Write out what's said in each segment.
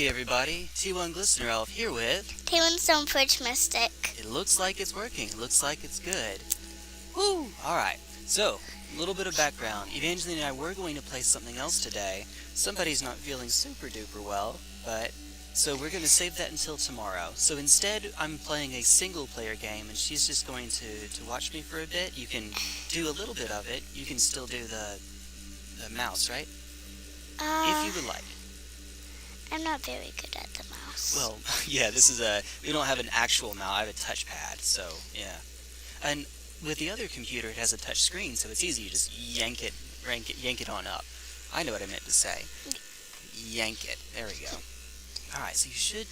everybody, T1 Glistener Elf here with T1StoneforgeMystic. It looks like it's working, looks like it's good. Woo! Alright, so, a little bit of background. Evangeline and I were going to play something else today. Somebody's not feeling super duper well, so we're going to save that until tomorrow. So instead, I'm playing a single player game, and she's just going to watch me for a bit. You can do a little bit of it. You can still do the mouse, right? If you would like. I'm not very good at the mouse. Well, yeah, we don't have an actual mouse, I have a touchpad, so, yeah. And with the other computer, it has a touch screen, so it's easy, you just yank it on up. I know what I meant to say. Yank it, there we go. Alright, so you should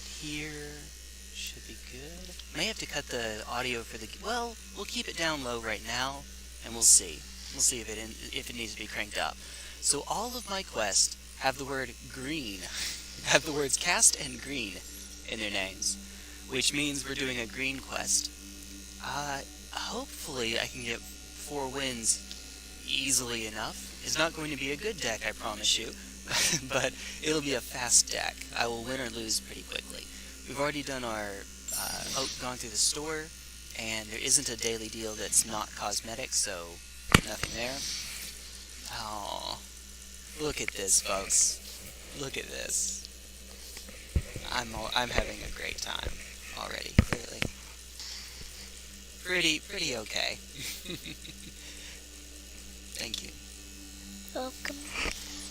be good. May have to cut the audio for well, we'll keep it down low right now, and we'll see. We'll see if it needs to be cranked up. So all of my quests have the word green. Have the words cast and green in their names, which means we're doing a green quest. Hopefully I can get 4 wins easily enough. It's not going to be a good deck, I promise you, but it'll be a fast deck. I will win or lose pretty quickly. We've already done gone through the store, and there isn't a daily deal that's not cosmetic, so nothing there. Oh, look at this, folks. Look at this. I'm having a great time already, clearly. Pretty okay. Thank you. Welcome.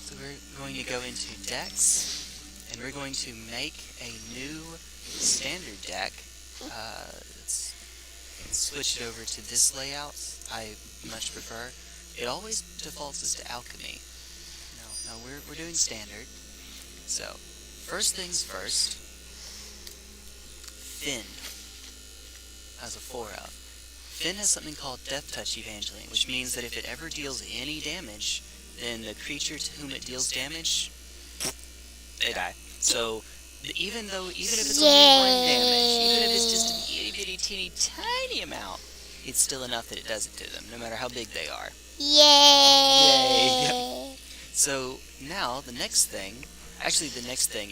So we're going to go into decks, and we're going to make a new standard deck. Let's switch it over to this layout. I much prefer. It always defaults us to alchemy. No, we're doing standard. So, first things first, Finn has a 4-up. Finn has something called Deathtouch, Evangeline, which means that if it ever deals any damage, then the creature to whom it deals damage, they die. So, even if it's only 1 damage, even if it's just an itty bitty teeny tiny amount, it's still enough that it does it to them, no matter how big they are. Yay! Yay! So, now, the next thing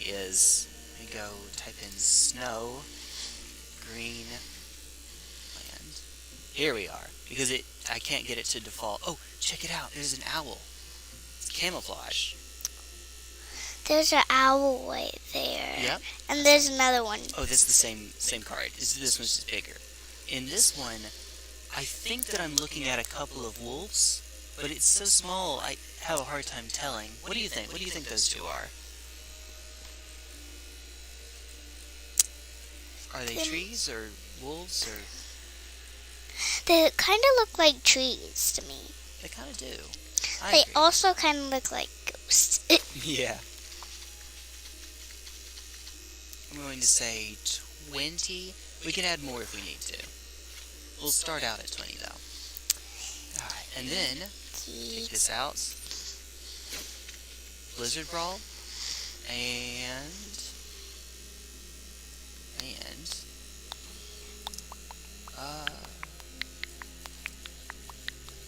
is, let me go type in snow, green, land. Here we are, because I can't get it to default. Oh, check it out, there's an owl. It's camouflage. There's an owl right there. Yep. And there's another one. Oh, this is the same card. This one's just bigger. In this one, I think that I'm looking at a couple of wolves, but it's so small, I have a hard time telling. What do you think? What do you think those two are? Are they trees or wolves or? They kind of look like trees to me. They kind of do. They also kind of look like ghosts. Yeah. I'm going to say 20. We can add more if we need to. We'll start out at 20 though. Alright, and then take this out. Blizzard Brawl. And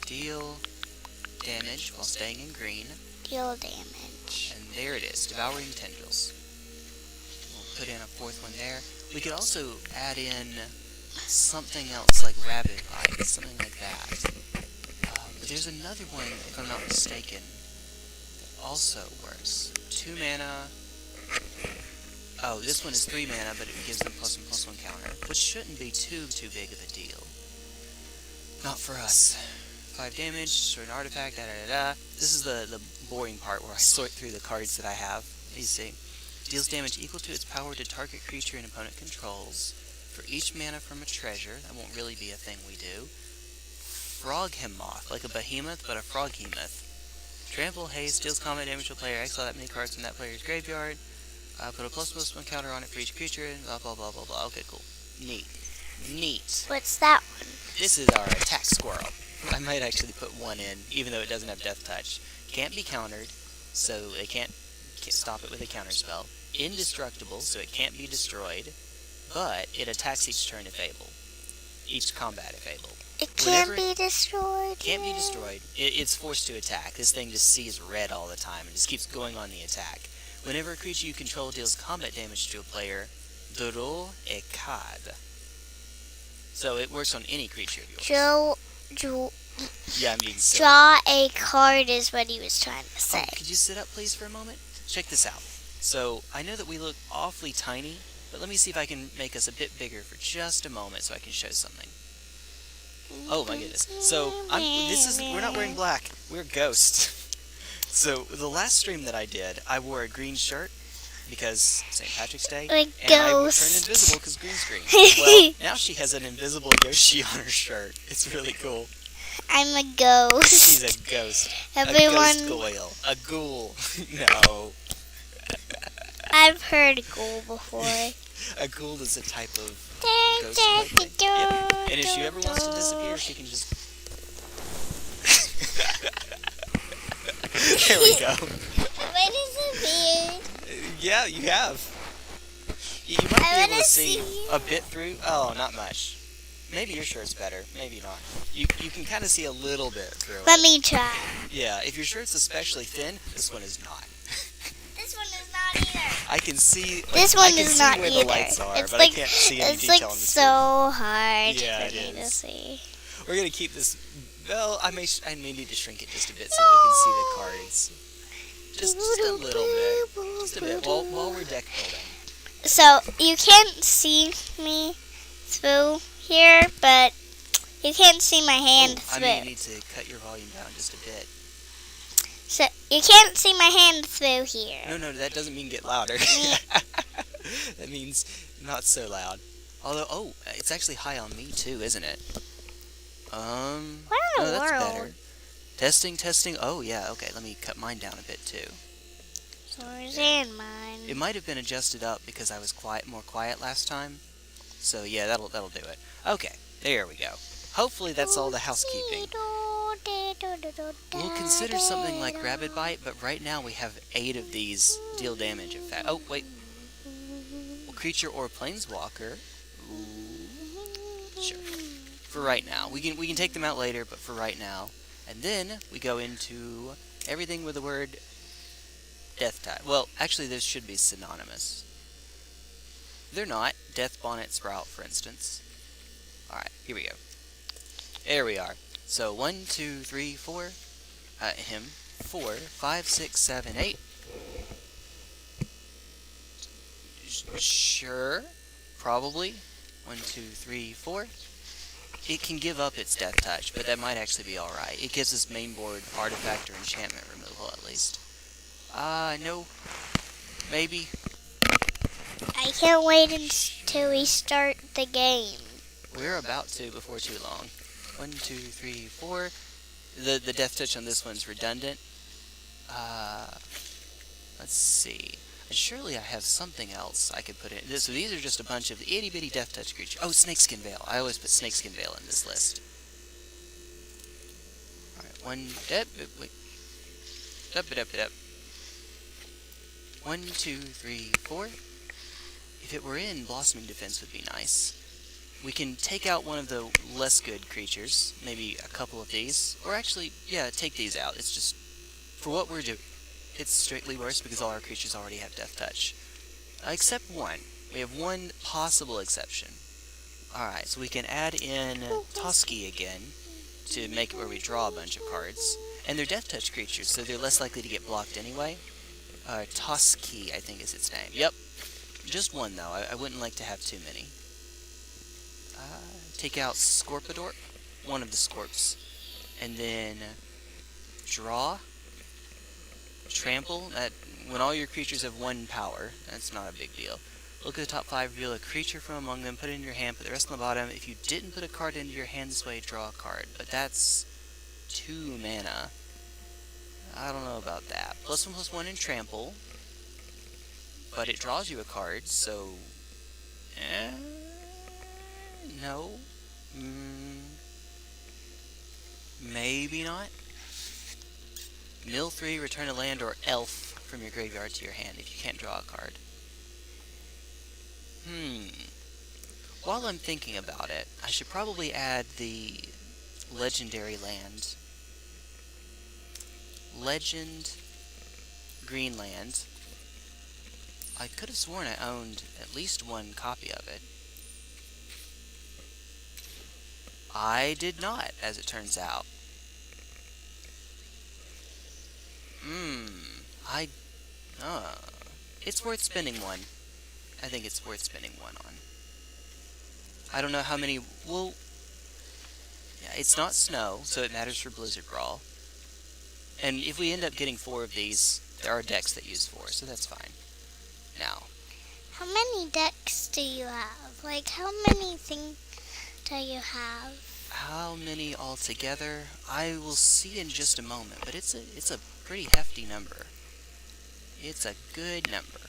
deal damage while staying in green. Deal damage. And there it is, Devouring Tendrils. We'll put in a 4th one there. We could also add in something else like Rabid Bite, something like that. But there's another one, if I'm not mistaken, that also works. 2 mana. Oh, this one is 3 mana, but it gives them +1/+1 counter, which shouldn't be too big of a deal. Not for us. 5 damage, destroy an artifact, This is the boring part where I sort through the cards that I have. You see. Deals damage equal to its power to target creature an opponent controls. For each mana from a treasure, that won't really be a thing we do. Froghemoth, like a behemoth, but a froghemoth. Trample, haste, deals combat damage to a player, exile that many cards from that player's graveyard. Put a +1 counter on it for each creature, blah blah blah blah blah. Okay, cool. Neat. What's that one? This is our attack squirrel. I might actually put 1 in, even though it doesn't have Deathtouch. Can't be countered, so they can't stop it with a counter spell. Indestructible, so it can't be destroyed, but it attacks each turn if able. Each combat if able. It can't be destroyed. Can't be destroyed. It's forced to attack. This thing just sees red all the time and just keeps going on the attack. Whenever a creature you control deals combat damage to a player, draw a card. So it works on any creature of yours. Yeah, I'm being silly. Draw a card is what he was trying to say. Oh, could you sit up, please, for a moment? Check this out. So, I know that we look awfully tiny, but let me see if I can make us a bit bigger for just a moment so I can show something. Oh my goodness. So, we're not wearing black. We're ghosts. So, the last stream that I did, I wore a green shirt because St. Patrick's Day, Like and I ghost. turned invisible because green screen. Well, now she has an invisible Yoshi on her shirt. It's really cool. I'm a ghost. She's a ghost. Everyone, A ghost goyle. A ghoul. No. I've heard ghoul before. A ghoul is a type of ghost thing. Yep. And if she ever wants to disappear, she can just... There we go. Mine is a beard. Yeah, you have. You might be able to see a bit through. Oh, not much. Maybe your shirt's better. Maybe not. You can kind of see a little bit through Let it. me try. Yeah, if your shirt's especially thin, this one is not. This one is not either. I can see. Like, This one I can is see not where either. the lights are, It's but like I can't see any it's detail like on the so hard Yeah, for it me to is. see. screen. We're gonna keep this. Well, I may need to shrink it just a bit so that we can see the cards. Just a little bit. Just a bit. While we're deck building. So you can't see me through here, but you can't see my hand I through. may need to cut your volume down just a bit. So you can't see my hand through here. No, that doesn't mean get louder. That means not so loud. Although, it's actually high on me too, isn't it? What in No, the that's world? better. Testing. Oh, yeah, okay, let me cut mine down a bit too. So where's in mine? It might have been adjusted up because I was more quiet last time. So, yeah, that'll do it. Okay, there we go. Hopefully that's all the housekeeping. We'll consider something like Rabbit Bite, but right now we have 8 of these deal damage in fact. Oh, wait. Well, creature or planeswalker. Ooh. Sure. For right now. We can take them out later, but for right now. And then we go into everything with the word Deathtouch. Well, actually those should be synonymous. They're not. Death Bonnet Sprout, for instance. Alright, here we go. There we are. So 1, 2, 3, 4. 4, 5, 6, 7, 8. Sure. Probably. 1, 2, 3, 4. It can give up its Deathtouch, but that might actually be alright. It gives us mainboard artifact or enchantment removal, at least. No. Maybe. I can't wait until we start the game. We're about to before too long. 1, 2, 3, 4. The Deathtouch on this one's redundant. Let's see. Surely I have something else I could put in. So these are just a bunch of itty bitty Deathtouch creatures. Oh, Snakeskin Veil. I always put Snakeskin Veil in this list. Alright, 1, 2, 3, 4. If it were in, Blossoming Defense would be nice. We can take out one of the less good creatures, maybe a couple of these, or actually, yeah, take these out. It's just, for what we're doing, it's strictly worse because all our creatures already have Deathtouch. Except one. We have one possible exception. Alright, so we can add in Toski again, to make it where we draw a bunch of cards. And they're Deathtouch creatures, so they're less likely to get blocked anyway. Toski, I think is its name. Yep. Just one, though. I wouldn't like to have too many. Take out Scorpidorp, one of the Scorps. And then draw. Trample. When all your creatures have 1 power, that's not a big deal. Look at the top 5, reveal a creature from among them, put it in your hand, put the rest on the bottom. If you didn't put a card into your hand this way, draw a card. But that's 2 mana. I don't know about that. +1/+1 in Trample. But it draws you a card, so... no. Maybe not. Mill 3, return a land or elf from your graveyard to your hand if you can't draw a card. While I'm thinking about it, I should probably add the legendary land. Legend, green land. I could have sworn I owned at least one copy of it. I did not, as it turns out. It's worth spending one. I think it's worth spending one on. I don't know how many... Well, yeah, it's not snow, so it matters for Blizzard Brawl. And if we end up getting 4 of these, there are decks that use 4, so that's fine. Now, how many decks do you have? Like, how many things do you have? how many altogether? I will see in just a moment, but it's a pretty hefty number. It's a good number.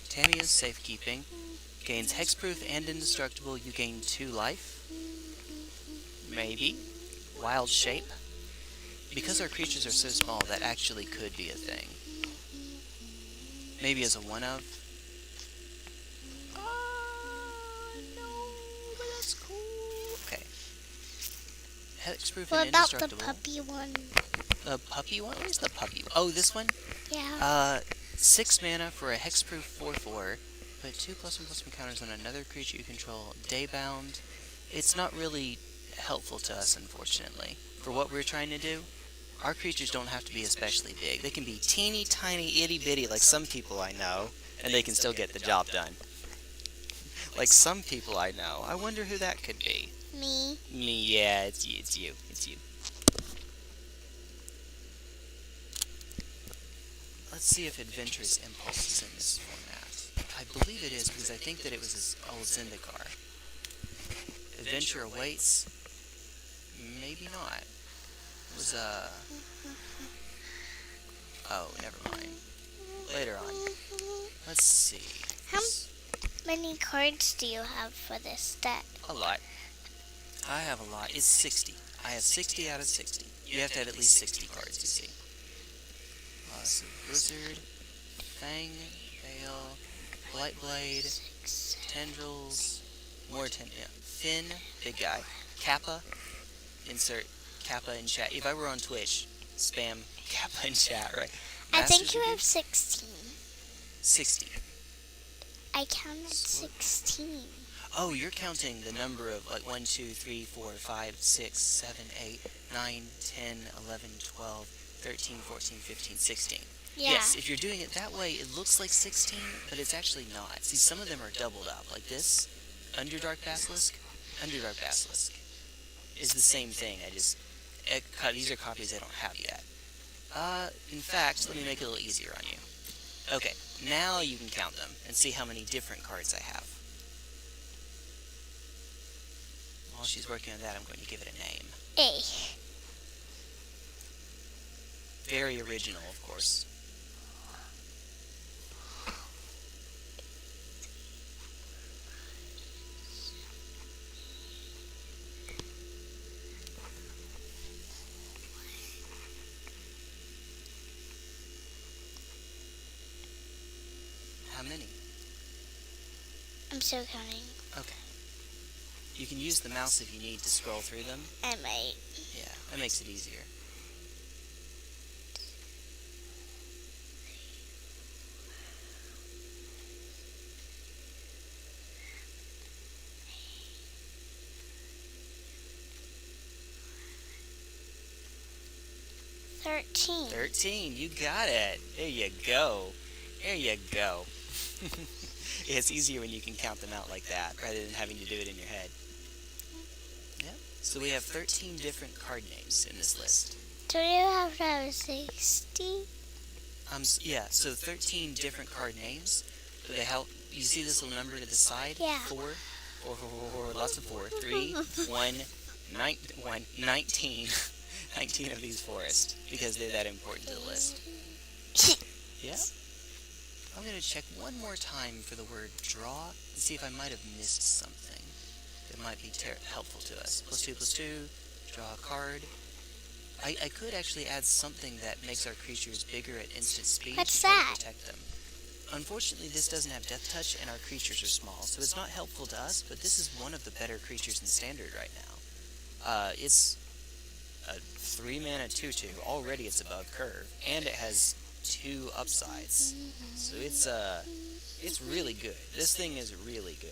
Tamiya's Safekeeping. Gains Hexproof and Indestructible. You gain 2 life. Maybe. Wild Shape. Because our creatures are so small, that actually could be a thing. Maybe as a one-of. No, but that's cool. Okay. Hexproof What and about the Indestructible. puppy one? The puppy one? Where's the puppy one? Oh, this one? Yeah. 6 mana for a Hexproof 4/4. Put 2+1/+1 counters on another creature you control. Daybound. It's not really helpful to us, unfortunately. For what we're trying to do, our creatures don't have to be especially big. They can be teeny tiny, itty bitty, like some people I know, and they can still get the job done. Like some people I know. I wonder who that could be. Me. Me, yeah, it's you. Let's see if Adventurous Impulse is in this format. I believe it is, because I think that it was his old Zendikar. Adventure Awaits. Maybe not. It was, oh, never mind. Later on. Let's see. How many cards do you have for this deck? A lot. I have a lot. It's 60. I have 60 out of 60. You have to have at least 60 cards, you see. So Blizzard, Fang, Veil, Blightblade, Tendrils, more Finn, big guy, Kappa, insert Kappa in chat. If I were on Twitch, spam Kappa in chat, right? I think Masters you Review? have 16. 60. I counted 16. Oh, you're counting the number of like 1, 2, 3, 4, 5, 6, 7, 8, 9, 10, 11, 12, 13, 14, 15, 16. Yeah. Yes, if you're doing it that way, it looks like 16, but it's actually not. See, some of them are doubled up, like this. Underdark Basilisk is the same thing. These are copies I don't have yet. In fact, let me make it a little easier on you. Okay, now you can count them and see how many different cards I have. While she's working on that, I'm going to give it a name. A. Very original, of course. How many? I'm still counting. Okay. You can use the mouse if you need to scroll through them. I might. Yeah, that makes it easier. $13. 13, you got it. There you go. There you go. It's easier when you can count them out like that, rather than having to do it in your head. Yep. So we have 13 different card names in this list. Do you have to have 60? Yeah, so 13 different card names. Do they help? You see this little number to the side? Yeah. 4, lots of 4. 3, 1, 19. 19 of these forests, because they're that important to the list. Yeah. I'm going to check one more time for the word draw to see if I might have missed something that might be helpful to us. +2/+2, draw a card. I could actually add something that makes our creatures bigger at instant speed What's to try that? to protect them. Unfortunately, this doesn't have Deathtouch, and our creatures are small, so it's not helpful to us, but this is one of the better creatures in Standard right now. It's a 3-mana 2/2. Already it's above curve, and it has 2 upsides. So it's really good. This thing is really good.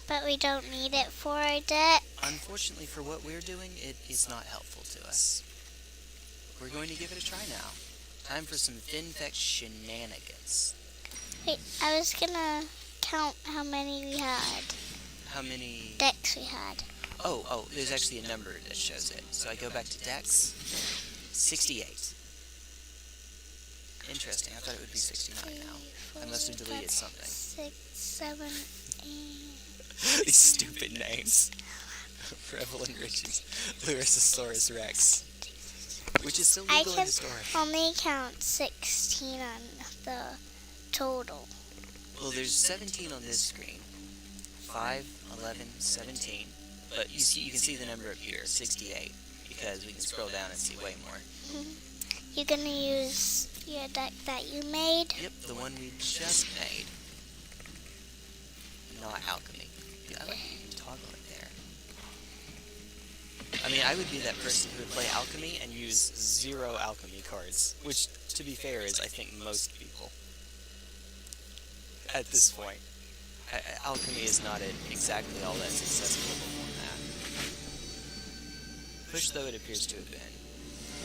But we don't need it for our deck. Unfortunately for what we're doing, it is not helpful to us. We're going to give it a try now. Time for some Finfect shenanigans. Wait, I was gonna count how many we had. How many Decks we had. Oh, there's actually a number that shows it. So I go back to decks. 68. Interesting. I thought it would be 69 now. I must have deleted something. 6, 7, 8. These stupid names. Revel and Richie's Lurisosaurus Rex. Which is still I legal in can the story. only count 16 on the total. Well, there's 17 on this screen. 5, 11, 17. But you can see the number up here, 68. Because we can scroll down and see way more. You're gonna use your deck that you made? Yep, the one we just made. Not alchemy. Yeah, I like to toggle it there. I mean, I would be that person who would play alchemy and use 0 alchemy cards. Which, to be fair, is I think most people. At this point. Alchemy is not exactly all that successful before that. Push though it appears to have been.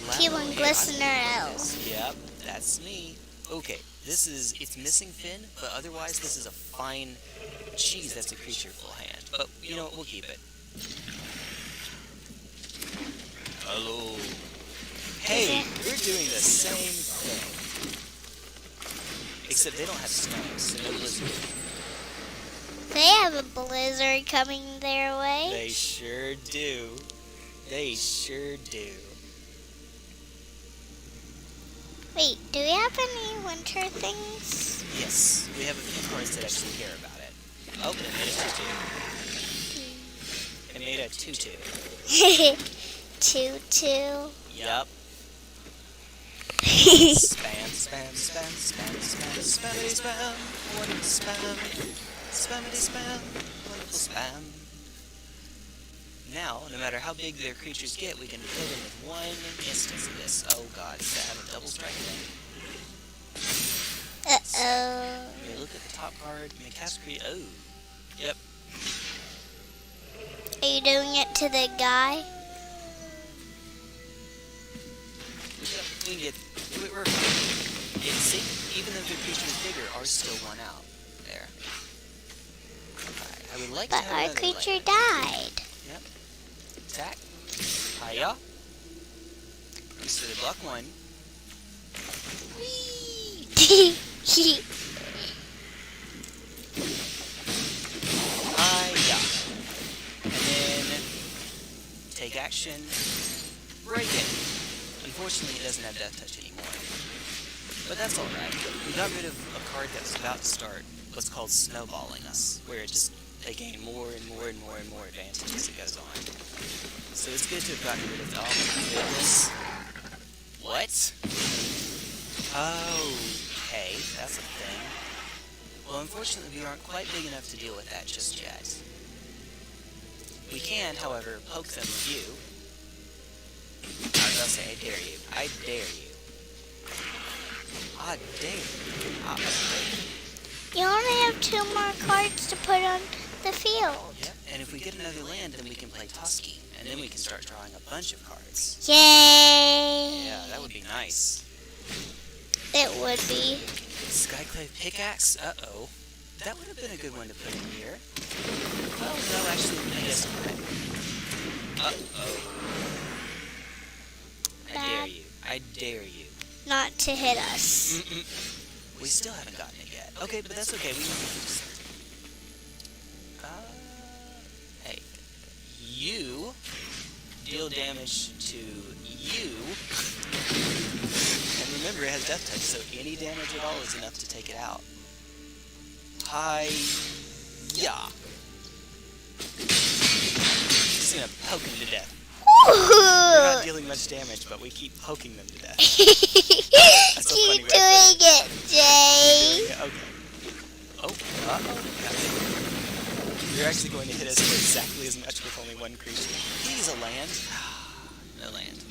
T1 Glistener L. Yep, that's me. Okay, it's missing Fin, but otherwise this is a fine cheese that's a creature full hand. But, you know what, we'll keep it. Hello. Hey, we're doing the same thing. Except they don't have snow, so no blizzard. They have a blizzard coming their way. They sure do. They sure do. Wait, do we have any winter things? Yes, we have a few cards that actually care about it. Oh, it made a 2-2. It made a 2-2. 2-2. Yup. Spam, spam, spam, spam, spam, spammity spam, wonderful spam, spammity spam, wonderful spam. Now, no matter how big their creatures get, we can kill them with one instance of this. Oh god, does that have a double strike thing? Uh-oh. Okay, look at the top card. You may cast create. Oh. Yep. Are you doing it to the guy? Yep, we can get. We're fine. Yeah, see? Even though their creature is bigger, ours still won out. There. Alright, I would like But to have our another creature land. died. Yep. Attack. Hiya. So they block 1. Whee! Hiya. And then take action. Break it. Unfortunately, it doesn't have Deathtouch anymore. But that's alright. We got rid of a card that was about to start what's called snowballing us, where they gain more and more and more and more advantage as it goes on. So it's good to have gotten rid of all of this. What? Okay, that's a thing. Well, unfortunately, we aren't quite big enough to deal with that just yet. We can, however, poke them with you. I was about to say, I dare you. I dare you. I dare you. I dare you. You only have 2 more cards to put on the field. Yep, and if we get another land, then we can play Tusky, and then we can start drawing a bunch of cards. Yay! Yeah, that would be nice. It would be. Skyclave Pickaxe? Uh-oh. That would have been a good one to put in here. Well, no, actually, I guess not. Uh-oh. I dare you. I dare you. Not to hit us. We still haven't gotten it yet. Okay, but that's okay. We can just... Hey. You deal damage to you. And remember, it has Deathtouch, so any damage at all is enough to take it out. Hi-ya. Just gonna poke him to death. We're not dealing much damage, but we keep poking them to death. That's so funny, Keep doing it, Jay. Okay. Oh, uh-oh. You're actually going to hit us for exactly as much with only one creature. Please, a land. No land.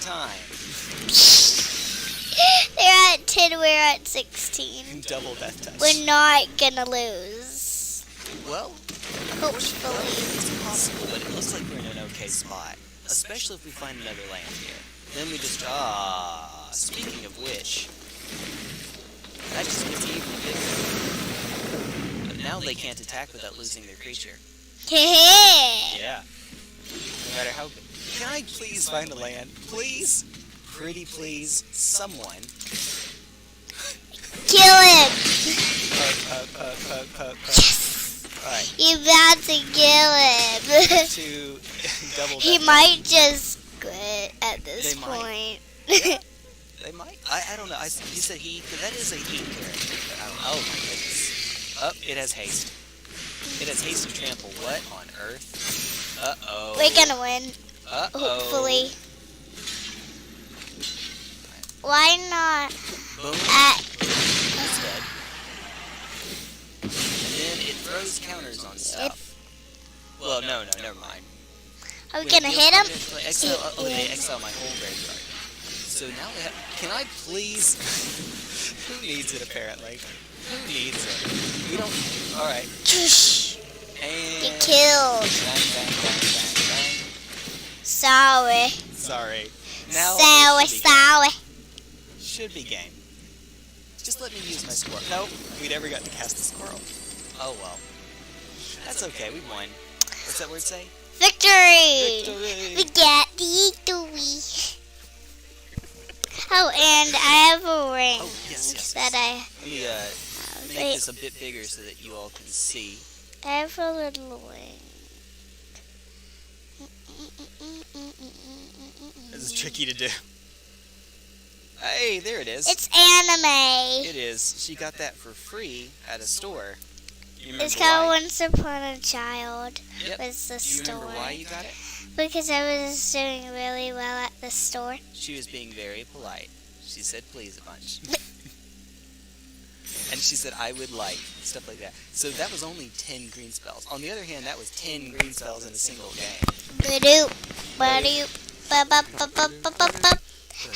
time. They're at 10, we're at 16. Double Deathtouch. We're not gonna lose. Well, Hopefully. it's possible, but it looks like we're in an okay spot. Especially if we find another land here. Then we just, speaking of which, that just gets even bigger. But now they can't attack without losing their creature. Yeah. No matter how... Can I please find a land? Please? Pretty please? Someone. Kill him! Alright. You're about to kill him. To double He that. might just quit at this They might. point. They might. I don't know. You said he... That is a he character. Oh my goodness. Oh, it has haste. It has haste to trample. What on earth? Uh-oh. We're gonna win. Uh-oh. Hopefully. Why not Boom. at... It's dead. And then it throws counters on stuff. Well, no, never mind. Are we Wait, gonna deal hit him? target- Exile, they exile my whole graveyard. So now we have... Can I please... Who needs it, apparently? Who needs it? We don't... Alright. And... You're killed. Bang, bang, bang, bang, bang. Sorry. Sorry. Now... Sorry. Should be game. Just let me use my squirrel. Nope, we never got to cast the squirrel. Oh well. That's okay, we won. What's that word say? Victory! Victory! We got the victory. Oh, and I have a ring Oh, yes. that I Let me make this a bit bigger so that you all can see. I have a little ring. This is tricky to do. Hey, there it is. It's anime. It is. She got that for free at a store. You remember It's called why? Once Upon a Child. Yep. Was the Do you store. remember why you got it? Because I was doing really well at the store. She was being very polite. She said please a bunch. And she said I would like, stuff like that. So that was only 10 green spells. On the other hand, that was 10 green spells in a single game. Ba-doop, ba-doop, ba-ba-ba-ba-ba-ba.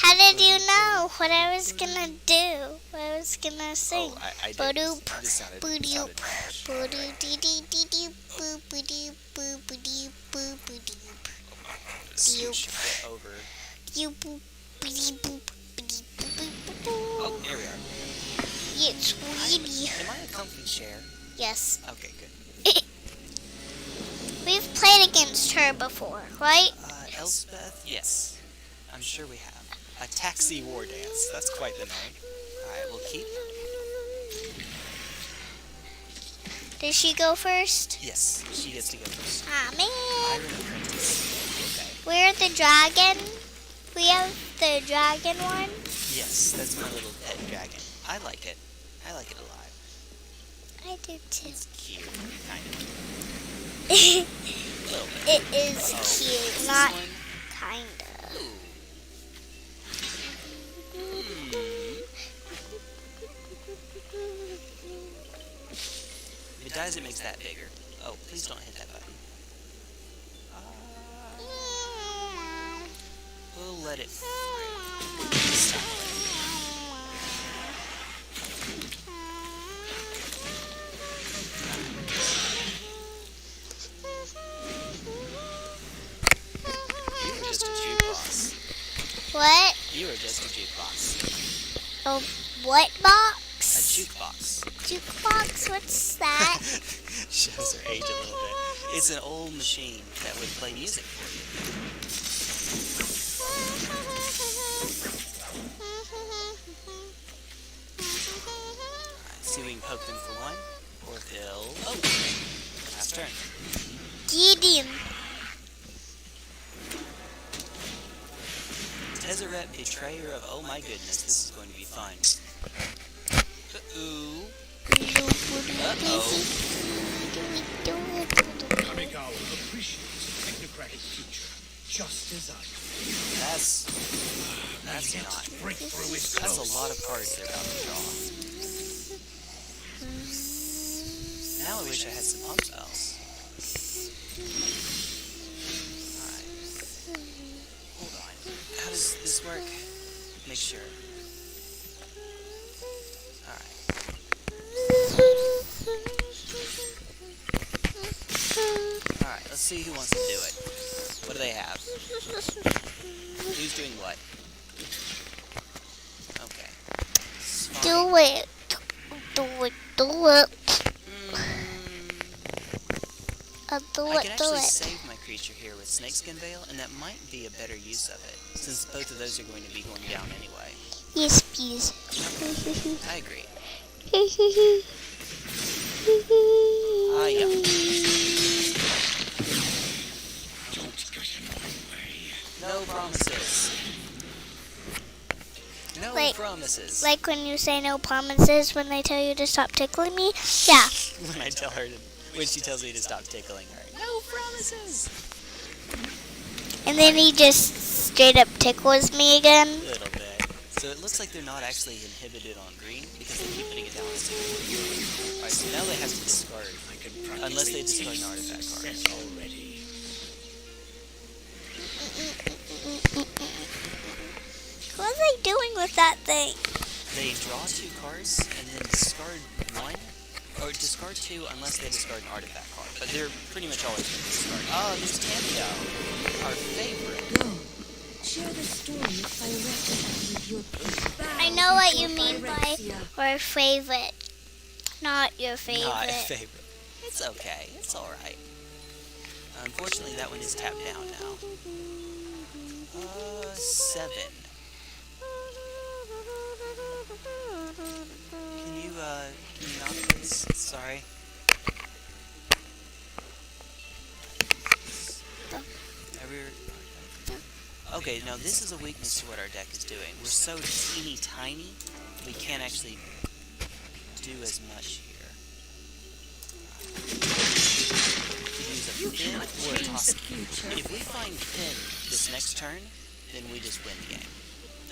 How did you know what I was gonna do? What I was gonna sing? Oh, I did. Ba-doop, This sounded ba-doop, harsh. ba-doop-dee-dee-dee-dee, boo-ba-doop, boo-ba-doop, boo-ba-doop. Scooch it over. You boop, ba-dee, boop, ba-dee, boop, boop, boop, boop. Oh, there we are. It's really... Am I a comfy chair? Yes. Okay, good. We've played against her before, right? Elspeth? Yes. I'm sure we have. A taxi war dance. That's quite the name. Alright, we'll keep. Did she go first? Yes, she gets to go first. Ah, man. Iron Apprentice. Okay. We're the dragon. We have the dragon one. Yes, that's my little pet dragon. I like it. I like it alive. I do too. It's cute, kind of. It A little bit. is Uh-oh. cute, This not one? kinda. Ooh. If it dies, it makes that bigger. Oh, please don't hit that button. We'll let it through. Stop it. You were just a jukebox. What? You were just a jukebox. A what A box? jukebox. Jukebox? What's that? Shows her age a little bit. It's an old machine that would play music for you. Alright, see if we can poke them for one. Or they'll... Oh! Last turn. Gideon. Tezzeret, Betrayer of... Oh my goodness, this is going to be fun. Uh-oh. Kamigawa appreciates the technocratic future, just as I do. That's Yet not... to break through his That's clothes. a lot of cards they're about to draw. Now I wish I had some pump spells. Alright. Hold on. How does work? Make sure. Alright. Alright, let's see who wants to do it. What do they have? Who's doing what? Okay. Do it. Do it. Do it. Do I can it. Do actually it. save my creature here with Snakeskin Veil, and that might be a better use of it, since both of those are going to be going down anyway. Yes, please. I agree. Yeah. Don't get in my way. No promises. No promises. Like when you say no promises when they tell you to stop tickling me? Yeah. when I tell her to, when she tells me to stop tickling her. No promises. And then he just straight up tickles me again. A little bit. So it looks like they're not actually inhibited on green because they keep putting it down as 2. Alright, so now they have to discard. Unless they discard an artifact card. Already. What are they doing with that thing? They draw 2 cards and then discard 1. Or discard 2 unless they discard an artifact card. But they're pretty much always going to discard. Oh, there's Tamio, our favorite. Go. Share the story of Phyrexia with your people. I know what you mean by Phyrexia. our favorite. Not your favorite. Not a favorite. It's okay. It's alright. Unfortunately, that one is tapped down now. 7. Can you knock please? Sorry. Okay, now this is a weakness to what our deck is doing. We're so teeny tiny, we can't actually do as much here. Use a Finn or a toss. If we find Finn this next turn, then we just win the game.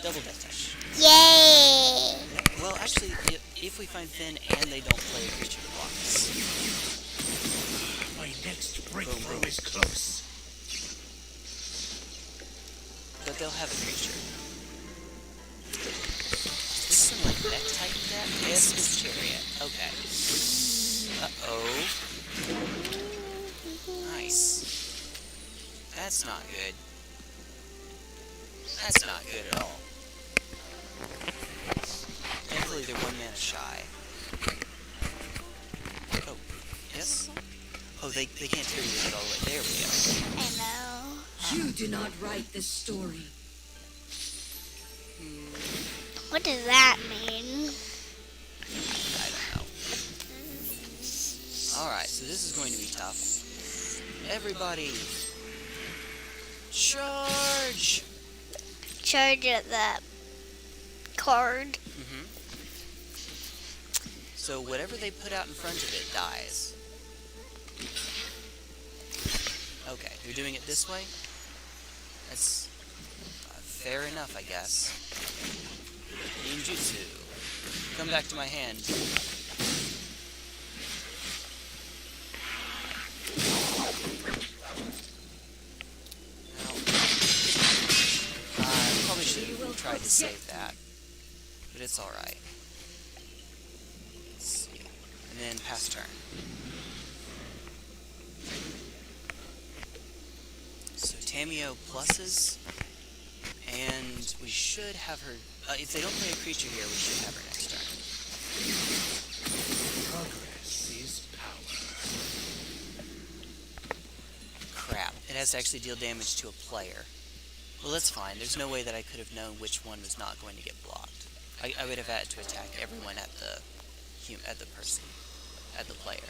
Double Deathtouch. Yay! Well, actually, if we find Finn and they don't play a creature to block us. My next breakthrough is close. But they'll have a creature. Is this some, like, mech type deck? Yes, it's Chariot. Okay. Uh-oh. Nice. That's not good. That's not good at all. Thankfully, they're 1 mana shy. Oh, yes? Oh, they can't carry this all the way. There we go. I know. You do not write the story. What does that mean? I don't know. Alright, so this is going to be tough. Everybody, charge! Charge at the card. So whatever they put out in front of it dies. Okay, they're doing it this way? That's fair enough, I guess. Ninjutsu. Come back to my hand. I probably should have tried to save that. But it's alright. Let's see. And then pass turn. So Tamio pluses. And we should have her... if they don't play a creature here, we should have her next turn. Progress is power. Crap. It has to actually deal damage to a player. Well, that's fine. There's no way that I could have known which one was not going to get blocked. I would have had to attack everyone at the person. At the player.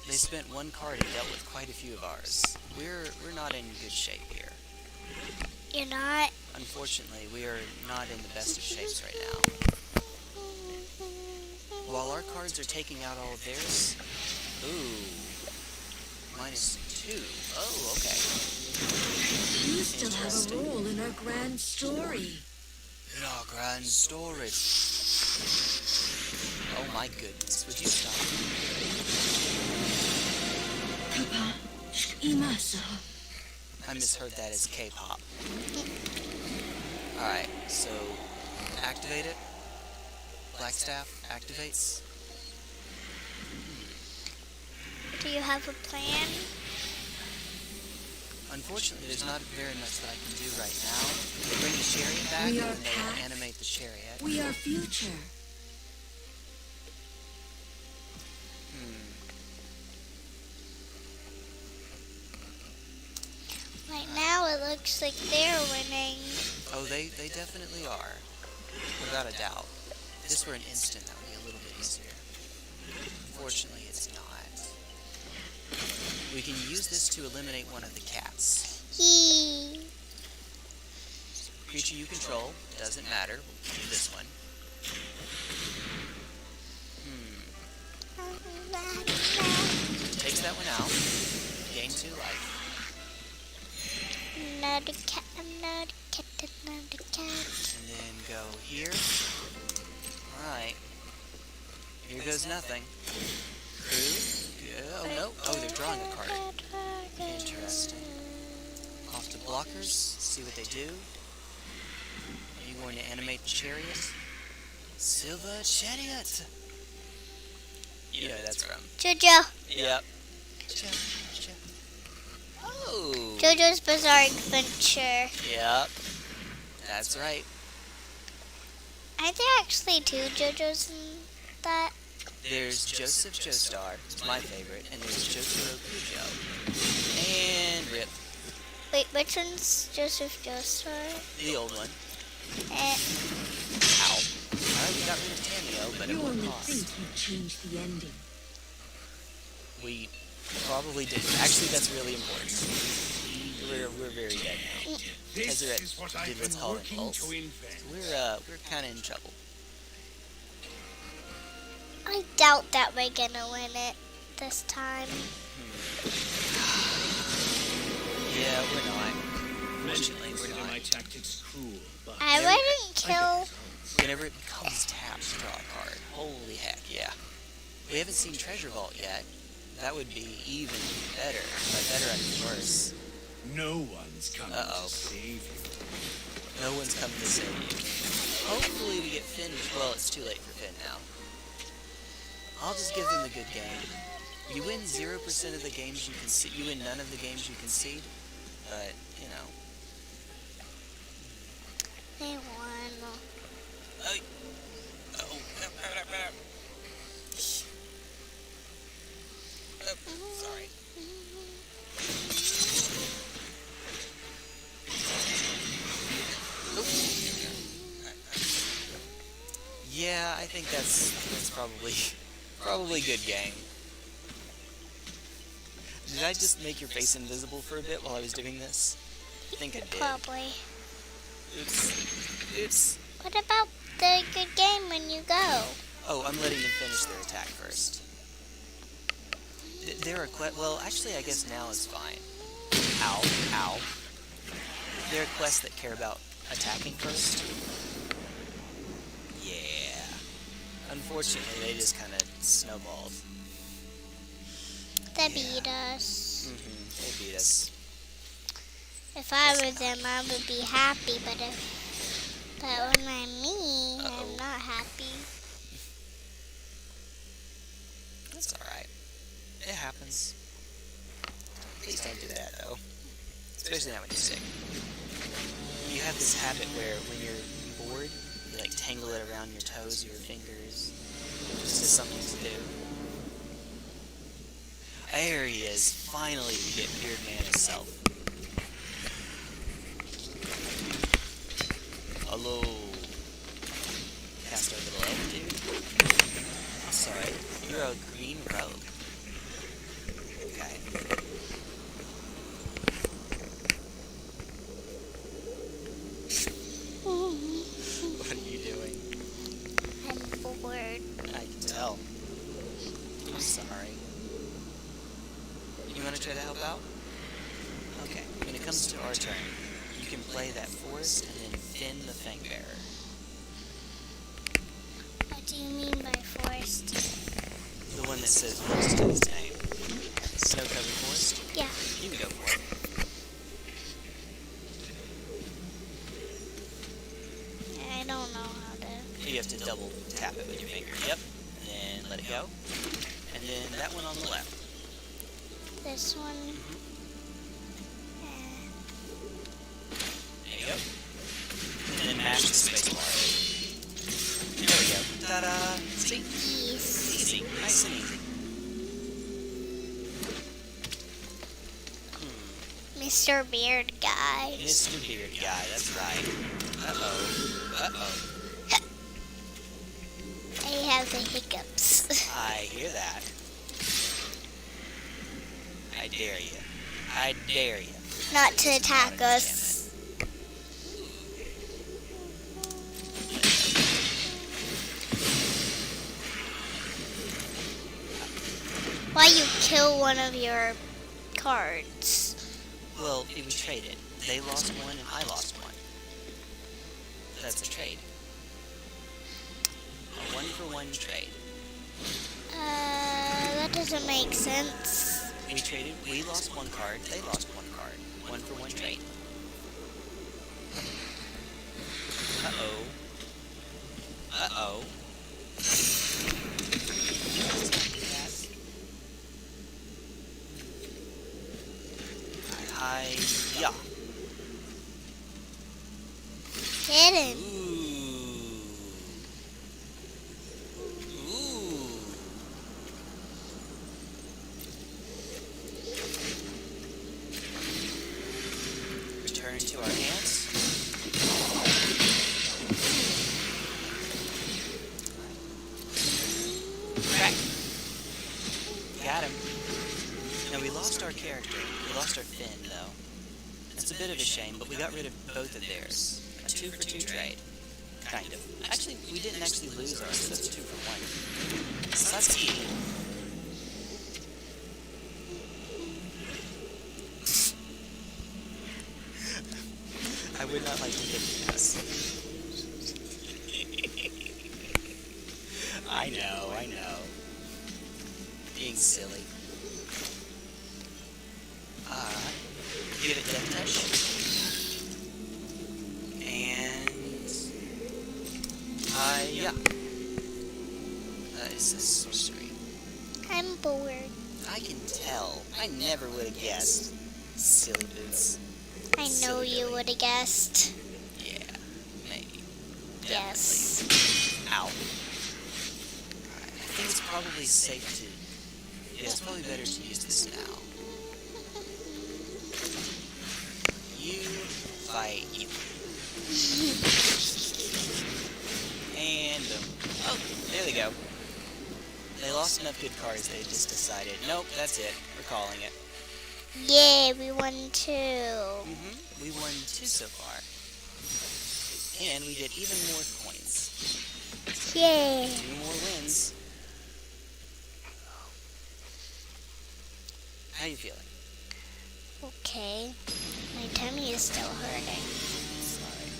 They spent 1 card and dealt with quite a few of ours. We're not in good shape here. You're not? Unfortunately, we are not in the best of shapes right now. While our cards are taking out all of theirs... Ooh. -2. Oh, okay. You still have a role in our grand story. In our grand story. Oh my goodness, would you stop? Papa, Imasa. I misheard that as K-pop. Alright, so activate it. Blackstaff activates. Do you have a plan? Unfortunately, there's not very much that I can do right now. Bring the chariot back, We are and they will past. animate the chariot. We are future. Right now it looks like they're winning. Oh, they definitely are. Without a doubt. If this were an instant, that would be a little bit easier. Unfortunately, it's not. We can use this to eliminate one of the cats. Yee. Creature you control, doesn't matter. We'll do this one. Takes that one out. Gain 2 life. Another cat, another cat, another cat. And then go here. Alright. Here goes nothing. Crew. Yeah. Oh no. Oh, they're drawing a card. Interesting. Off to blockers. See what they do. Are you going to animate the chariot? Silver chariot! You know who that's from. Jojo. Yep. Oh! Jojo's Bizarre Adventure. Yep. That's right. Aren't there actually 2 Jojos in that? There's Joseph Joestar, it's my favorite, and there's Jotaro Kujo. And RIP, Wait, which one's Joseph Joestar? the old one. Eh, Ow. Alright, we got rid of Tamio, but at You what only cost? think you changed the ending. We probably didn't. Actually, that's really important. We're very dead now. This Tezzeret is what did I've what's been called working an ult. to invent. We're kind of in trouble. I doubt that we're gonna win it this time. Yeah, we're not. Fortunately, we're Consider my not. tactics cruel, but I wouldn't kill. Whenever it becomes tapped, draw a card. Holy heck, yeah. We haven't seen Treasure Vault yet. That would be even better. By better, I mean worse. no one's coming Uh-oh. to save you. No one's coming to save you. Hopefully we get Finn. Well, it's too late for Finn now. I'll just give them a good game. You win 0% of the games you concede. You win none of the games you concede. But, you know. They won. Sorry. Yeah, I think that's probably good game. Did I just make your face invisible for a bit while I was doing this? I think I did. Probably. Oops. What about the good game when you go? Oh, I'm letting them finish their attack first. There are well, actually, I guess now is fine. Ow, ow. There are quests that care about attacking first. Yeah. Unfortunately, they just kind of snowballed. They beat us. They beat us. If I were them, I would be happy. But when I'm me, I'm not happy. That's alright. It happens. Please don't do that, though. Especially not when you're sick. You have this habit where when you're bored, you like tangle it around your toes or your fingers. Just as something to do. There he is. Finally, we get Beard Man himself. Hello. Cast over the leg, dude. Sorry. You're a green rogue. Okay. What are you doing? I'm bored. I can tell. I'm sorry. You want to try to help out? Okay. When it comes to our turn, you can play that forest and then Finn the Fangbearer. What do you mean by forest? The one that says forest in its name. Snow-covered forest? Yeah. You can go for it. you have to double tap it with your finger. Yep. And then let it go. And then that one on the left. This one. There you go. And then mash the space bar. There we go. Ta-da! See? Yes. Easy. Nice and easy. Mr. Beard Guy. Mr. Beard Guy, that's right. Uh-oh. Uh-oh. I have the hiccups. I hear that. I dare you. I dare you. Not to attack us. Why you kill one of your cards? Well, it was traded. They lost one and I lost one. That's a trade. A 1-for-1 trade. That doesn't make sense. We traded, we lost one card, they lost one card. 1-for-1 trade. Uh-oh. Uh-oh. Let's not do that. Hi-ya. Get him. Ooh. Return to our hands. Crack. Got him. Now we lost our character. We lost our Finn, though. It's a bit of a shame, but we got rid of both of theirs. A 2-for-2 trade. Kind of. Actually, we didn't actually lose ours, so that's 2-for-1. So that's key. I would not like to hit the mess. I know. Being silly. Give it Deathtouch. And... yeah. That is a sorcery. I'm bored. I can tell. I never would have guessed. Silly boots. I know Silly you Billy. would have guessed. Yeah, maybe. Yes. Definitely. Ow. Alright, I think it's probably safe to... Yeah, it's probably better to use this now. You fight you. And oh, there they go. They lost enough good cards, they just decided, nope, that's it. We're calling it. Yeah, we won too. We won 2 so far. And we did even more coins. Yay. 2 more wins. How you feeling? Okay. My tummy is still hurting. Sorry.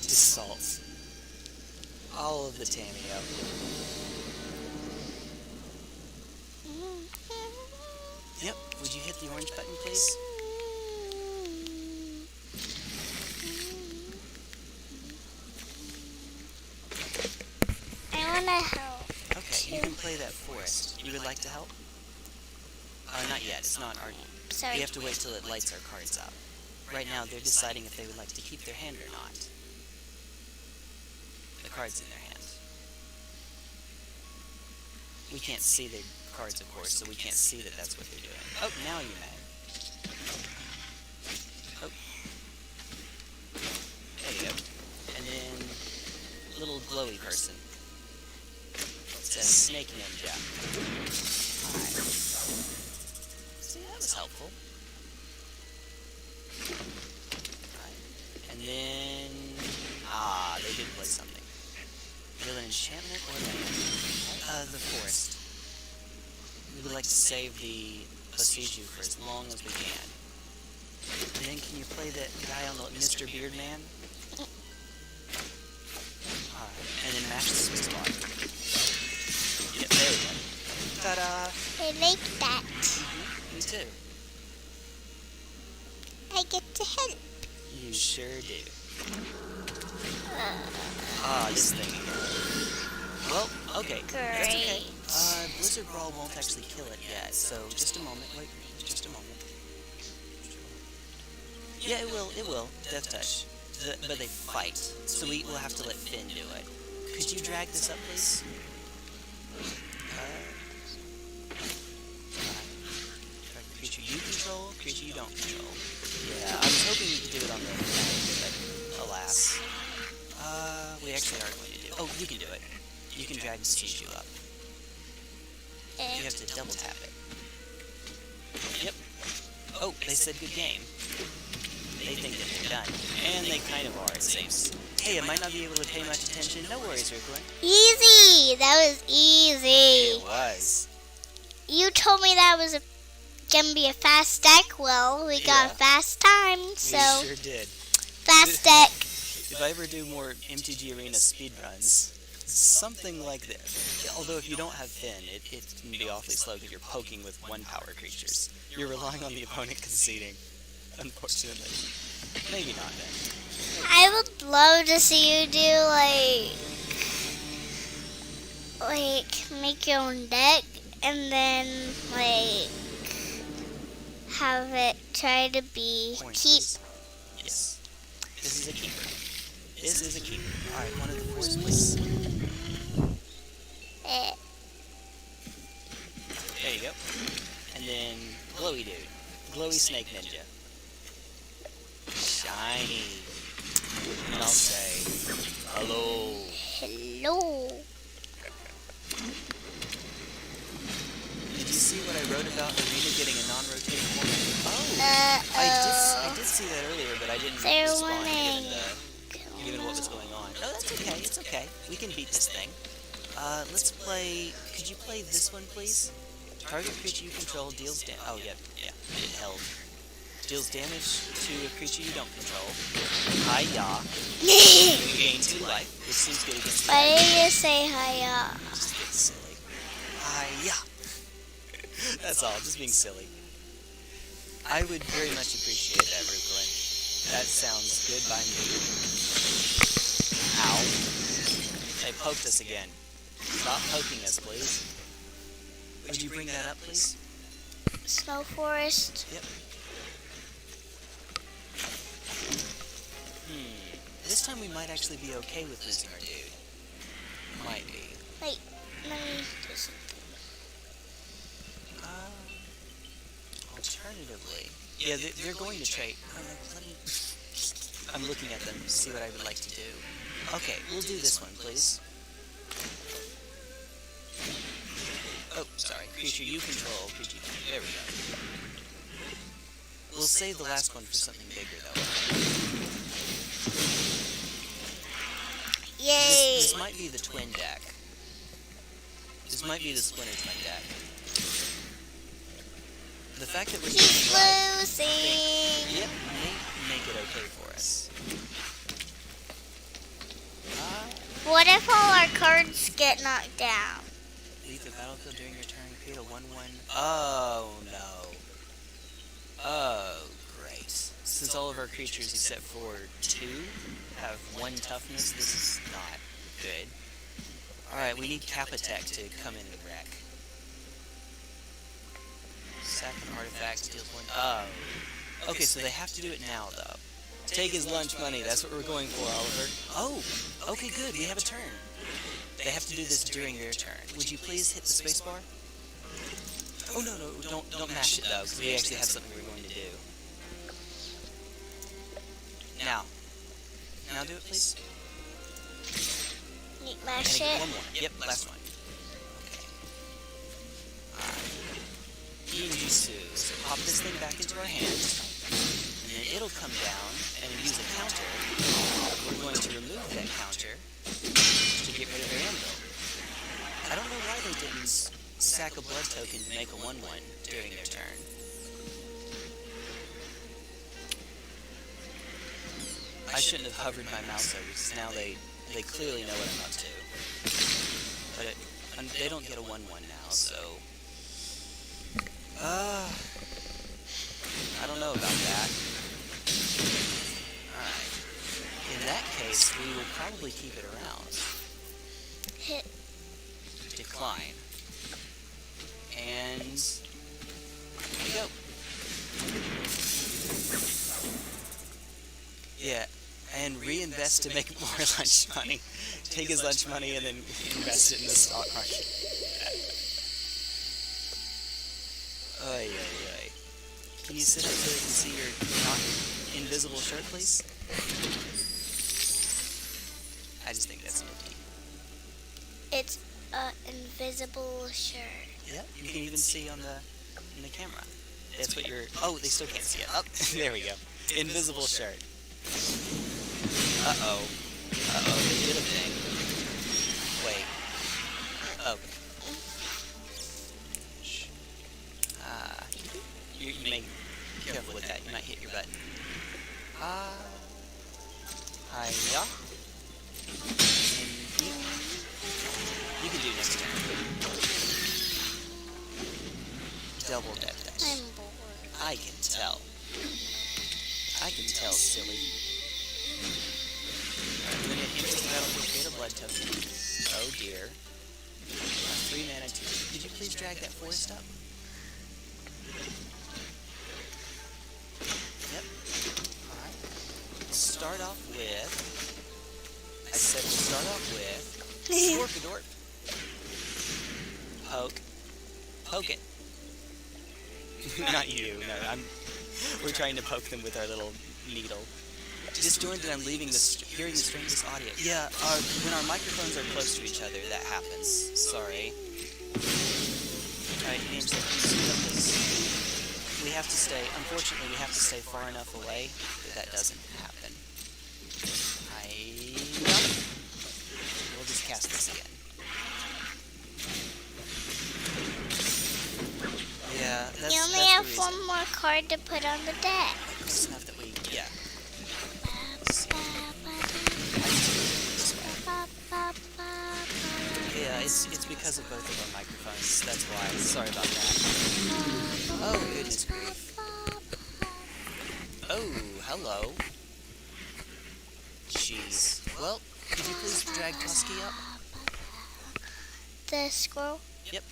Just salt. All of the Tamio. Yep. Would you hit the orange button, please? I want to help. Okay, you can play that forest. You would like to help? Not yet. It's not our... Sorry. We have to wait till it lights our cards up. Right now, they're deciding if they would like to keep their hand or not. The card's in their hand. We can't see their cards, of course, so we can't see that that's what they're doing. Oh, now you may. Oh. There you go. And then, little glowy person. It's a snake ninja. Alright. See, that was helpful. Alright. And then... they did play something. Either an enchantment or land. The forest. We would like to save the Basuju for as long as we can. And then can you play that guy on the Mr. Beard Man? And then mash the space bar. Yep, there we go. Ta-da! I like that. Me too. I get to help. You sure do. Ah, this thing again. Well, okay. That's okay. Great. Blizzard Brawl won't actually kill it yet, so just a moment. Wait, just a moment. Yeah, it will. Deathtouch. But they fight, so we will have to let Finn do it. Could you drag this up, please? Creature you control, creature you don't control. Yeah, I was hoping we could do it on the but alas. We actually are going to do. Oh, you can do it. You can drag Siege up. You have to double tap it. Yep. Oh, they said good game. They think that they're done. And they kind of are, it seems. Hey, I might not be able to pay much attention. No worries, Rickland. Easy! That was easy. It was. You told me that was gonna be a fast deck. Well, we got a fast time, so We sure did. fast deck. If I ever do more MTG Arena speedruns, something like this. Although if you don't have Finn, it can be awfully slow because you're poking with 1-power creatures. You're relying on the opponent conceding, unfortunately. Maybe not then. I would love to see you do like make your own deck and then like have it try to be Points, keep. please. Yes. This is a keeper. This is a keeper. Alright, one of the fours, please. Eh. There you go. And then Glowy Dude. Glowy Snake Ninja. Shiny. And I'll say, hello. Hello. Did you see what I wrote about Arena getting a non-rotating one? Oh! I did see that earlier, but I didn't They're respond winning. given what was going on. No, that's okay. It's okay. We can beat this thing. Let's play... Could you play this one, please? Target creature you control deals damage... Oh, yeah. It held. Deals damage to a creature you don't control. Hi-ya. You gain 2 life, which seems good against the Why did you say hiya? Just being silly. Hi-ya. That's all, just being silly. I would very much appreciate that, Brooklyn. That sounds good by me. Ow. They poked us again. Stop poking us, please. Would you bring that up, please? Snow forest. Yep. This time we might actually be okay with losing our dude. Might be. Wait, let me do something. Alternatively, yeah, they're going to trade. I'm looking at them to see what I would like to do. Okay, we'll do this one, please. Oh, sorry. Creature you control. Creature. There we go. We'll save the last one for something bigger, though. Yay! This might be the twin deck. This might be the Splinter Twin deck. The fact that we're Keep getting life, losing! yep, may make it okay for us. What if all our cards get knocked down? Leave the battlefield during your turn, create a 1/1. Oh no. Oh, great. Since all of our creatures except for 2 have 1 toughness, this is not good. Alright, we need Capitech to come in and wreck. Sack an artifact, deals 1. Oh. Okay, so they have to do it now, though. Take his lunch money, that's what we're going for, Oliver. Oh, okay, good, we have a turn. They have to do this during your turn. Would you please hit the spacebar? Oh, no, don't mash it, though, because we actually have something we're going to do. Now do it, please. Mash And it. one more. Yep, last one. Okay. Genjutsu. So pop this thing back into our hands, and then it'll come down and use a counter. We're going to remove that counter to get rid of their anvil. I don't know why they didn't sack a blood token to make a 1/1 during their turn. I shouldn't have hovered my mouse over, because now they clearly know what I'm up to. But they don't get a 1/1 now, so... I don't know about that. Alright. In that case, we will probably keep it around. Hit. Decline. And here we go. Yeah, and reinvest to make more lunch money. Take his lunch money and then invest it in the stock market. Oy, oy, oy. Can you sit up so they can see your not invisible shirt, please? I just think that's nifty. It's an invisible shirt. Yep, you can even see in the camera. That's what you're... Oh, they still can't see it. Oh, there we go. Invisible shirt. Uh-oh. Uh-oh, they did a thing. Wait. Okay. You may be careful with that. You might hit your button. Hiya. And you can do this turn. Double Deathtouch. I'm bored. I can tell. I can tell, silly. When it enters the battlefield, create a blood token. Oh dear. 3 mana, 2. Did you please drag that forest up? Yep. Alright. We'll start off with... I said we'll start off with... Scorpidorp. Poke. Poke it. Not you, no, we're trying to poke them with our little needle. Disjointed, I'm hearing the strangest audio. Yeah, when our microphones are close to each other, that happens. Sorry. Alright, names that we have to stay, unfortunately, we have to stay far enough away that doesn't happen. We'll just cast this again. Yeah, that's You only that's have the reason. one more card to put on the deck. Close enough that we, yeah. Yeah, it's because of both of our microphones. That's why. Sorry about that. Oh, goodness grief. Oh, hello. Jeez. Well, could you please drag Tusky up? The squirrel? Yep.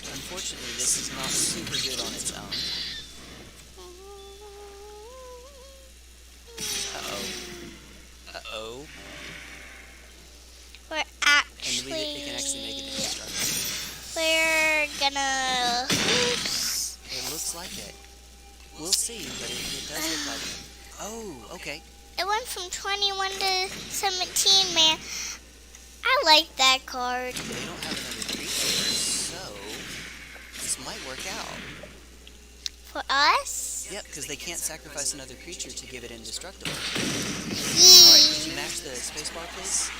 Unfortunately, this is not super good on its own. Uh-oh. Uh-oh. We're And actually... it can actually make it indestructible. We're gonna... Oops. It looks like it. We'll see, but it does look like it. Oh, okay. It went from 21 to 17, man. I like that card. They don't have another creature, so this might work out. For us? Yep, because they can't sacrifice another creature to give it indestructible. Yee. Alright, could you match the spacebar, please?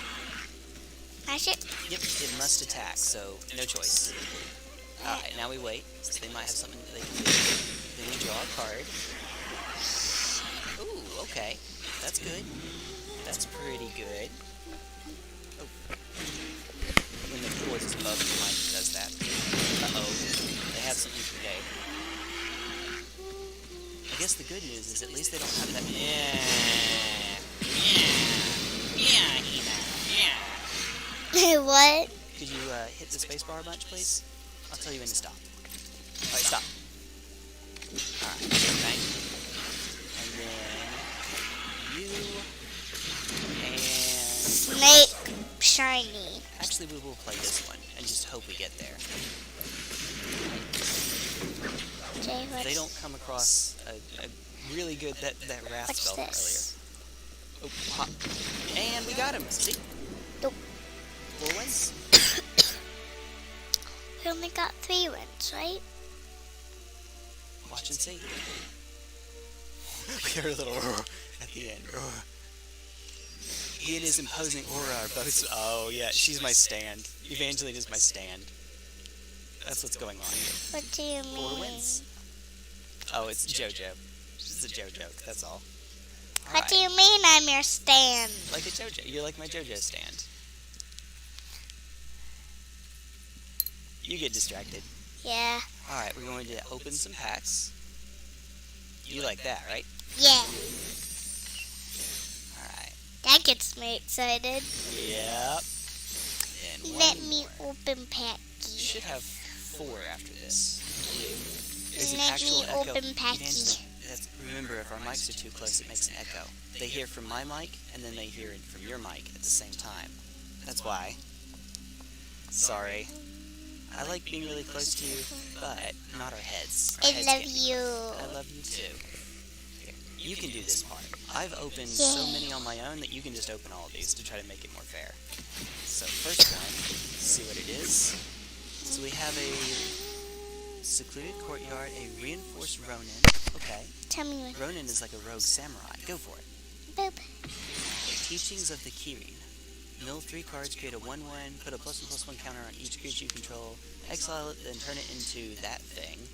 Mash it? Yep, it must attack, so no choice. Alright, now we wait. So they might have something that they can do. Then we draw a card. Ooh, okay. That's good. That's pretty good. Oh. When the board is above the mic, it does that. Uh-oh. They have something today. I guess the good news is at least they don't have that... What? Could you hit the spacebar a bunch, please? I'll tell you when to stop. Alright, stop. Alright, bang. And then... you... and... Snake shiny. Actually, we will play this one, and just hope we get there. Jay, They don't come across a really good... That wrath What's spell this? earlier. Oh, pop. And we got him! See? Nope. 4 wins? We only got 3 wins, right? Watch and see. We heard a little roar at the end. Roar. He and his imposing aura are both... Oh, yeah, she's my stand. Evangeline is my stand. That's what's going on here. What do you 4 mean? wins. Oh, it's JoJo. It's a JoJo, that's all. What do you mean I'm your stand? Like a JoJo. You're like my JoJo stand. You get distracted. Yeah. Alright, we're going to open some packs. You like that, right? Yeah. That gets me excited. Yep. And one Let me more. open You Packy. should have 4 after this. There's an Let actual me echo. open Packy. Remember, if our mics are too close, it makes an echo. They hear from my mic, and then they hear it from your mic at the same time. That's why. Sorry. I like being really close to you, but not our heads. Our I heads love can't be you. close. I love you too. Here, you can do this part. I've opened so many on my own that you can just open all of these to try to make it more fair. So first one, let's see what it is. So we have a secluded courtyard, a reinforced Ronin. Okay. Tell me when. Ronin is like a rogue samurai. Go for it. Boop. Teachings of the Kirin. Mill 3 cards, create a 1/1, put a +1/+1 counter on each creature you control, exile it, then turn it into that thing.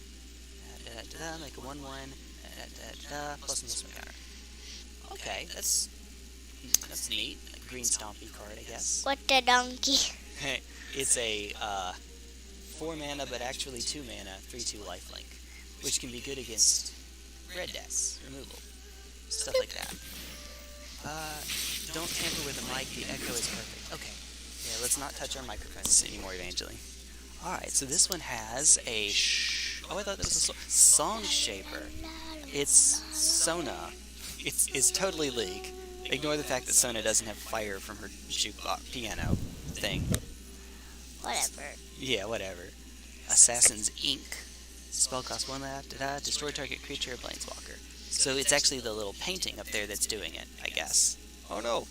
Make a 1/1, +1/+1 counter. Okay, that's neat. A green stompy card, I guess. What the donkey? It's a 4 mana, but actually 2 mana, 3/2 lifelink, which can be good against red decks, removal, stuff like that. Don't tamper with the mic, the echo is perfect. Okay, yeah, let's not touch our microphones anymore, Evangeline. Alright, so this one has a oh, I thought that was a song shaper. It's Sona. It's totally League. Ignore the fact that Sona doesn't have fire from her jukebox piano thing. Whatever. Yeah, whatever. Assassin's Ink. Spell cost 1 life, destroy target creature or planeswalker. So it's actually the little painting up there that's doing it, I guess. Oh no!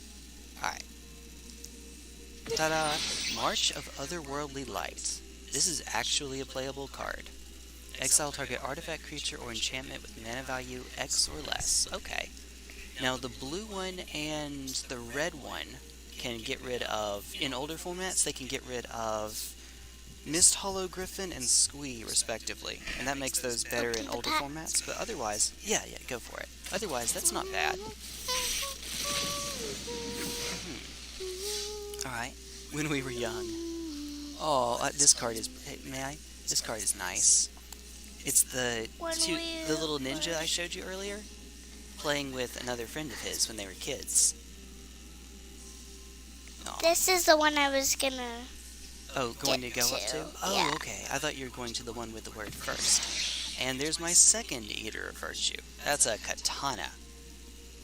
Alright. Ta-da! March of Otherworldly Light. This is actually a playable card. Exile target artifact, creature, or enchantment with mana value X or less. Okay. Now the blue one and the red one can get rid of, in older formats, they can get rid of Mist Hollow Griffin and Squee, respectively. And that makes those better in older formats, but otherwise, yeah, go for it. Otherwise, that's not bad. Alright, when we were young. Oh, this card is, may I? This card is nice. It's the little ninja I showed you earlier, playing with another friend of his when they were kids. Aw. This is the one I was gonna. Oh, going to go up to? Oh, yeah. okay. I thought you were going to the one with the word first. And there's my second Eater of Virtue. That's a katana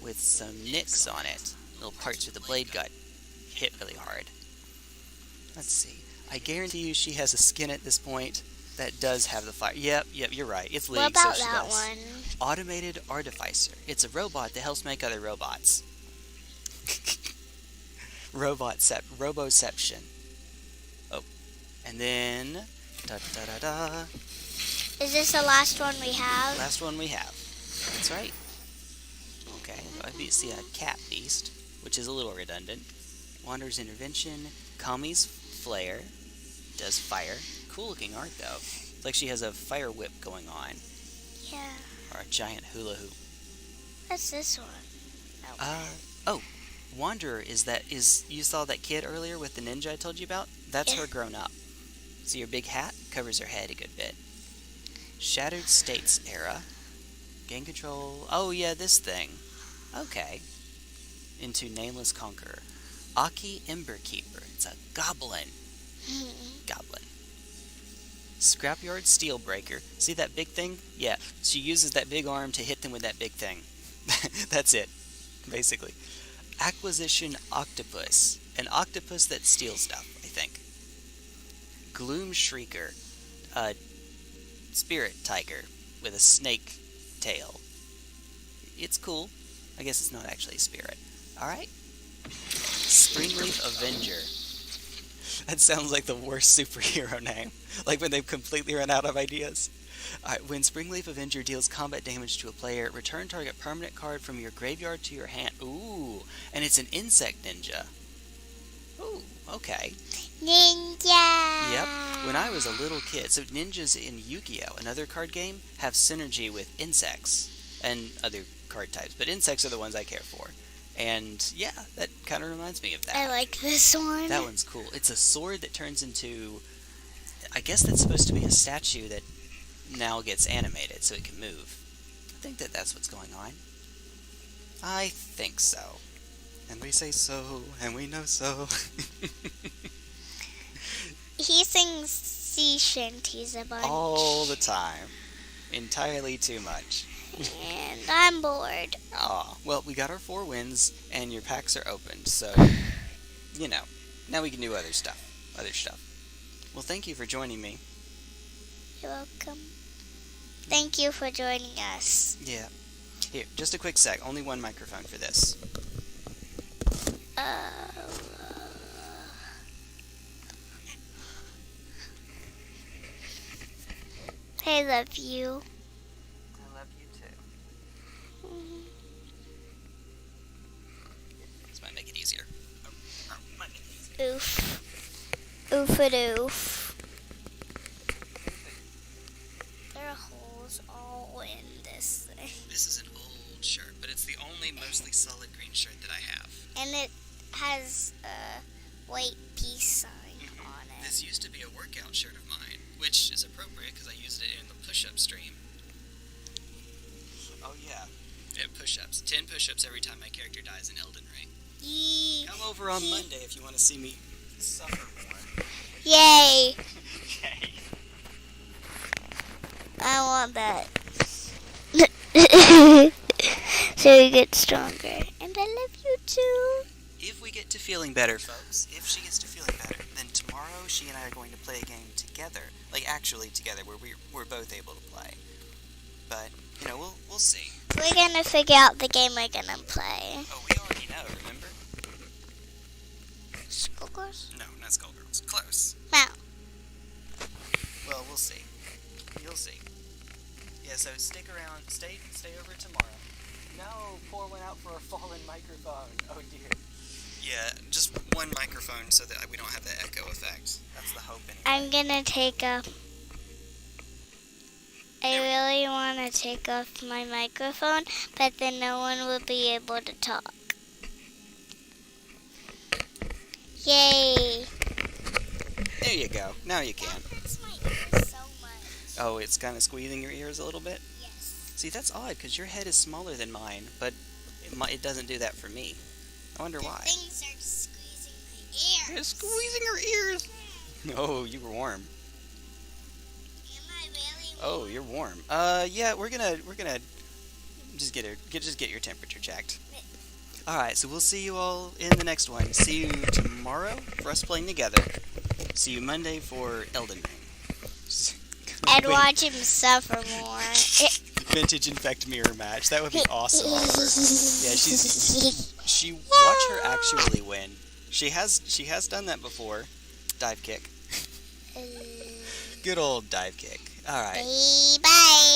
with some nicks on it. Little parts with the blade gut hit really hard. Let's see. I guarantee you she has a skin at this point that does have the fire. Yep, you're right. It's League, What about so she that does. one? Automated Artificer. It's a robot that helps make other robots. Roboception. Oh. And then... Da-da-da-da. Is this the last one we have? Last one we have. That's right. Okay, I see a cat beast, which is a little redundant. Wanderer's Intervention. Kami's Flare. Does fire. Cool looking art, though. It's like she has a fire whip going on. Yeah. Or a giant hula hoop. What's this one? Oh. Wanderer is you saw that kid earlier with the ninja I told you about? That's Yeah. her grown up. See her big hat? Covers her head a good bit. Shattered States era. Gain control. Oh yeah, this thing. Okay. Into Nameless Conqueror. Aki Emberkeeper. It's a goblin. Goblin. Scrapyard Steelbreaker. See that big thing? Yeah. She uses that big arm to hit them with that big thing. That's it. Basically. Acquisition Octopus. An octopus that steals stuff, I think. Gloom Shrieker. Spirit Tiger with a snake tail. It's cool. I guess it's not actually a spirit. Alright. Springleaf Avenger. That sounds like the worst superhero name. Like when they've completely run out of ideas. Alright, when Springleaf Avenger deals combat damage to a player, return target permanent card from your graveyard to your hand. Ooh, and it's an insect ninja. Ooh, okay. Ninja! Yep. When I was a little kid, so ninjas in Yu-Gi-Oh!, another card game, have synergy with insects and other card types, but insects are the ones I care for. And yeah, that kind of reminds me of that. I like this one. That one's cool. It's a sword that turns into, I guess that's supposed to be a statue that now gets animated so it can move. I think that's what's going on. I think so. And we say so, and we know so. He sings sea shanties a bunch. All the time. Entirely too much. And I'm bored. Aw, well, we got our 4 wins, and your packs are opened, so, you know, now we can do other stuff. Well, thank you for joining me. You're welcome. Thank you for joining us. Yeah. Here, just a quick sec. Only one microphone for this. I love you. I love you too. This might make it easier. Might make it easier. Oof. Oof-a-doof. There are holes all in this thing. This is an old shirt, but it's the only mostly solid green shirt that I have. And it has a white peace sign on it. This used to be a workout shirt of mine, which is appropriate because I used it in the push-up stream. Oh yeah. Yeah, push-ups. 10 push-ups every time my character dies in Elden Ring. Come over on Monday if you want to see me suffer more. Yay! Okay. I want that. So we get stronger. And I love you too. If we get to feeling better, folks, if she gets to feeling better, then tomorrow she and I are going to play a game together. Like, actually together, where we're both able to play. But, you know, we'll see. We're gonna figure out the game we're gonna play. Oh, we already know, remember? Skullgirls? No, not Skullgirls. Close. No. Well, we'll see. You'll see. Yeah, so stick around. Stay over tomorrow. No, pour one out for a fallen microphone. Oh, dear. Yeah, just one microphone so that we don't have the echo effect. That's the hope, anyway. I'm gonna take off. I really want to take off my microphone, but then no one will be able to talk. Yay! There you go. Now you can. Hurts my ears so much. Oh, it's kind of squeezing your ears a little bit? Yes. See, that's odd, because your head is smaller than mine, but it doesn't do that for me. I wonder why. Things are squeezing my ears. It's squeezing your ears! Oh, you were warm. Am I really warm? Oh, you're warm. Yeah, we're gonna just get your temperature checked. Alright, so we'll see you all in the next one. See you tomorrow for us playing together. See you Monday for Elden Ring. I'd watch him suffer more. Vintage Infect Mirror match. That would be awesome, Oliver. Yeah, watch her actually win. She has done that before. Dive kick. Good old dive kick. Alright. Bye.